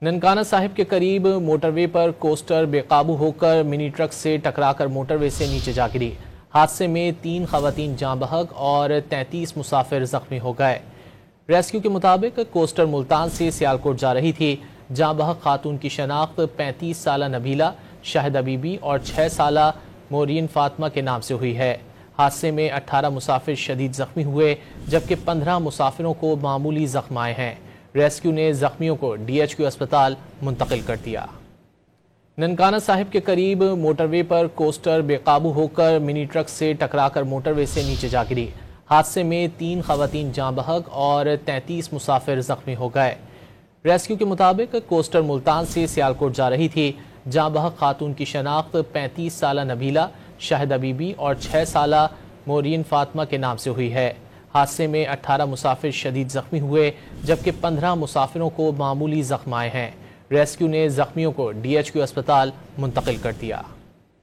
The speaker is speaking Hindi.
ननकाना साहिब के करीब मोटरवे पर कोस्टर बेकाबू होकर मिनी ट्रक से टकराकर मोटरवे से नीचे जा गिरी। हादसे में 3 खवातीन जाँ बहक और 33 मुसाफिर जख्मी हो गए। रेस्क्यू के मुताबिक कोस्टर मुल्तान से सियालकोट जा रही थी। जाँ बहक खातून की शनाख्त 35 साला नबीला शाहिदा बीबी और 6 साला मोरिन फातिमा के नाम से हुई है। हादसे में 18 मुसाफिर शदीद जख्मी हुए, जबकि 15 मुसाफिरों को मामूली जख्म आए हैं। रेस्क्यू ने जख्मियों को DHQ अस्पताल मुंतकिल कर दिया। ननकाना साहिब के करीब मोटरवे पर कोस्टर बेकाबू होकर मिनी ट्रक से टकराकर मोटरवे से नीचे जा गिरी। हादसे में 3 खवातीन जाँ बहक और 33 मुसाफिर जख्मी हो गए। रेस्क्यू के मुताबिक कोस्टर मुल्तान से सियालकोट जा रही थी। जाँ बहक खातून की शनाख्त 35 साला नबीला शाहिदा बीबी और 6 साला मोरिन फातिमा के नाम से हुई है। हादसे में 18 मुसाफिर शदीद जख्मी हुए, जबकि 15 मुसाफिरों को मामूली जख्म आए हैं। रेस्क्यू ने जख्मियों को DHQ अस्पताल मुंतकिल कर दिया।